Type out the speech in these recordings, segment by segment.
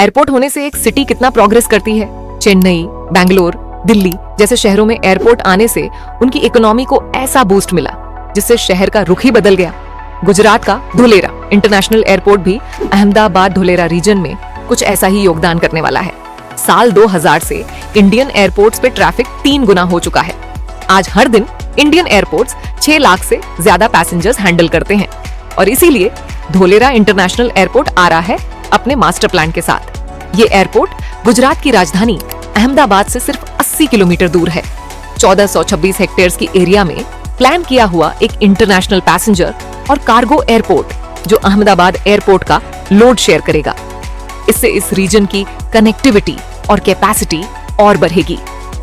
Airport होने से एक सिटी कितना प्रोग्रेस करती है। चेन्नई, बैंगलोर, दिल्ली जैसे शहरों में एयरपोर्ट आने से उनकी इकोनॉमी को ऐसा बूस्ट मिला जिससे शहर का रुख ही बदल गया। गुजरात का धोलेरा इंटरनेशनल एयरपोर्ट भी अहमदाबाद धोलेरा रीजन में कुछ ऐसा ही योगदान करने वाला है। साल 2000 से इंडियन एयरपोर्ट्स पे ट्रैफिक 3 गुना हो चुका है। आज हर दिन इंडियन एयरपोर्ट्स 6 लाख से ज्यादा पैसेंजर्स हैंडल करते हैं और इसीलिए धोलेरा इंटरनेशनल एयरपोर्ट आ रहा है अपने मास्टर प्लान के साथ। ये एयरपोर्ट गुजरात की राजधानी अहमदाबाद से सिर्फ 80 किलोमीटर दूर है। 1426 हेक्टेयर्स की एरिया में प्लान किया हुआ एक इंटरनेशनल पैसेंजर और कार्गो एयरपोर्ट जो अहमदाबाद एयरपोर्ट का लोड शेयर करेगा। इससे इस रीजन की कनेक्टिविटी और कैपेसिटी और बढ़ेगी।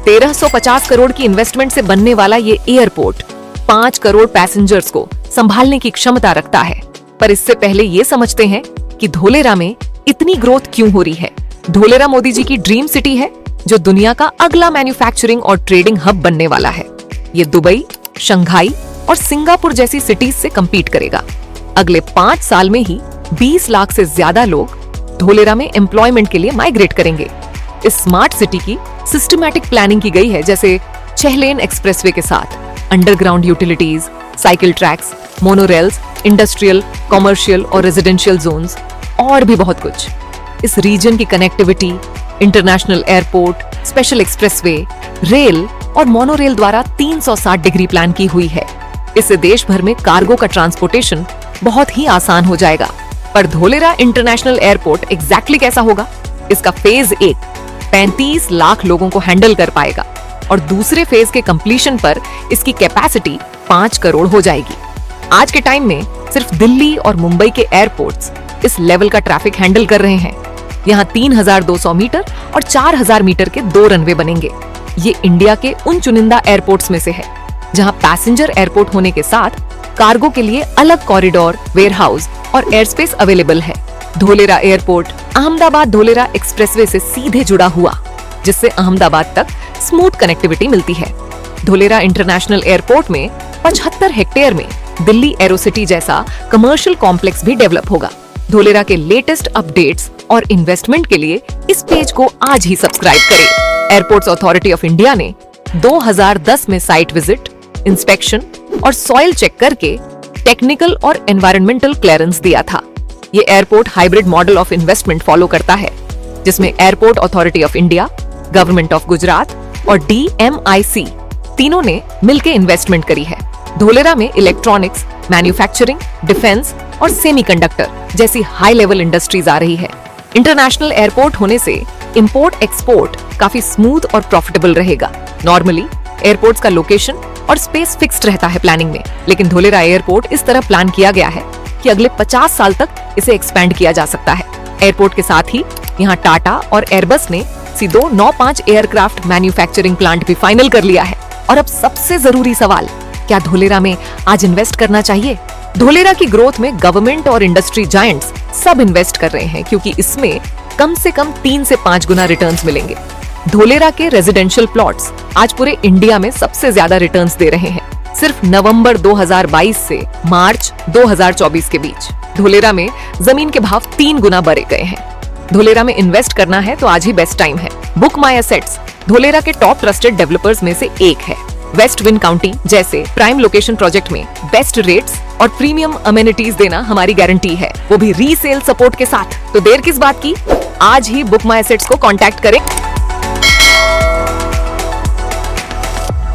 1350 करोड़ की इन्वेस्टमेंट से बनने वाला ये एयरपोर्ट 5 करोड़ पैसेंजर्स को संभालने की क्षमता रखता है। पर इससे पहले ये समझते हैं कि धोलेरा में इतनी ग्रोथ क्यों हो रही है। धोलेरा मोदी जी की ड्रीम सिटी है जो दुनिया का अगला मैन्युफैक्चरिंग और ट्रेडिंग हब बनने वाला है। ये दुबई, शंघाई और सिंगापुर जैसी सिटीज से कम्पीट करेगा। अगले 5 साल में ही 20 लाख से ज्यादा लोग धोलेरा में एम्प्लॉयमेंट के लिए माइग्रेट करेंगे। इस स्मार्ट सिटी की सिस्टमैटिक प्लानिंग की गई है, जैसे 6 लेन एक्सप्रेसवे के साथ underground utilities, cycle tracks, monorails, industrial, commercial और रेजिडेंशियल जोन्स और भी बहुत कुछ। इस रीजन की connectivity international airport, special expressway, rail और मोनोरेल द्वारा 360 डिग्री प्लान की हुई है। इससे देश भर में कार्गो का ट्रांसपोर्टेशन बहुत ही आसान हो जाएगा। पर धोलेरा इंटरनेशनल एयरपोर्ट एग्जैक्टली कैसा होगा? इसका फेज 1 35 लाख लोगों को हैंडल कर पाएगा और दूसरे फेज के कंप्लीशन पर इसकी कैपेसिटी 5 करोड़ हो जाएगी। आज के टाइम में सिर्फ दिल्ली और मुंबई के एयरपोर्ट्स इस लेवल का ट्रैफिक हैंडल कर रहे हैं। यहाँ 3200 मीटर और 4000 मीटर के 2 रनवे बनेंगे। ये इंडिया के उन चुनिंदा एयरपोर्ट्स में से है जहाँ पैसेंजर एयरपोर्ट होने के साथ कार्गो के लिए अलग कॉरिडोर, वेयरहाउस और एयर स्पेस अवेलेबल है। धोलेरा एयरपोर्ट अहमदाबाद धोलेरा एक्सप्रेसवे से सीधे जुड़ा हुआ, जिससे अहमदाबाद तक स्मूथ कनेक्टिविटी मिलती है। धोलेरा इंटरनेशनल एयरपोर्ट में 75 हेक्टेयर में दिल्ली एरोसिटी जैसा कमर्शियल कॉम्प्लेक्स भी डेवलप होगा। धोलेरा के लेटेस्ट अपडेट्स और इन्वेस्टमेंट के लिए इस पेज को आज ही सब्सक्राइब करें। एयरपोर्ट्स अथॉरिटी ऑफ इंडिया ने 2010 में साइट विजिट, इंस्पेक्शन और सॉइल चेक करके टेक्निकल और एनवायरमेंटल क्लियरेंस दिया था। ये airport hybrid model of investment follow करता है, जिसमें airport authority of India, government of Gujarat और DMIC तीनों ने मिलकर इन्वेस्टमेंट करी है। धोलेरा में इलेक्ट्रॉनिक्स, मैन्युफैक्चरिंग, डिफेंस और सेमीकंडक्टर जैसी हाई लेवल इंडस्ट्रीज आ रही है। इंटरनेशनल एयरपोर्ट होने से इंपोर्ट एक्सपोर्ट काफी स्मूथ और प्रॉफिटेबल रहेगा। नॉर्मली एयरपोर्ट्स का लोकेशन और स्पेस फिक्स्ड रहता है प्लानिंग में, लेकिन धोलेरा एयरपोर्ट इस तरह प्लान किया गया है कि अगले 50 साल तक इसे एक्सपेंड किया जा सकता है। एयरपोर्ट के साथ ही यहाँ टाटा और एयरबस ने सीधो 95 एयरक्राफ्ट मैन्युफैक्चरिंग प्लांट भी फाइनल कर लिया है। और अब सबसे जरूरी सवाल, क्या धोलेरा में आज इन्वेस्ट करना चाहिए? धोलेरा की ग्रोथ में गवर्नमेंट और इंडस्ट्री जायंट्स सब इन्वेस्ट कर रहे हैं, क्योंकि इसमें कम से कम 3 से 5 गुना रिटर्न्स मिलेंगे। धोलेरा के रेजिडेंशियल प्लॉट्स आज पूरे इंडिया में सबसे ज्यादा रिटर्न्स दे रहे हैं। सिर्फ नवंबर 2022 से मार्च 2024 के बीच धोलेरा में जमीन के भाव 3 गुना बढ़ गए हैं। धोलेरा में इन्वेस्ट करना है तो आज ही बेस्ट टाइम है। बुक माई एसेट्स धोलेरा के टॉप ट्रस्टेड डेवलपर्स में से एक है। वेस्ट विंड काउंटी जैसे प्राइम लोकेशन प्रोजेक्ट में बेस्ट रेट्स और प्रीमियम अमेनिटीज देना हमारी गारंटी है, वो भी रीसेल सपोर्ट के साथ। तो देर किस बात की, आज ही बुक माई एसेट्स को कांटेक्ट करें।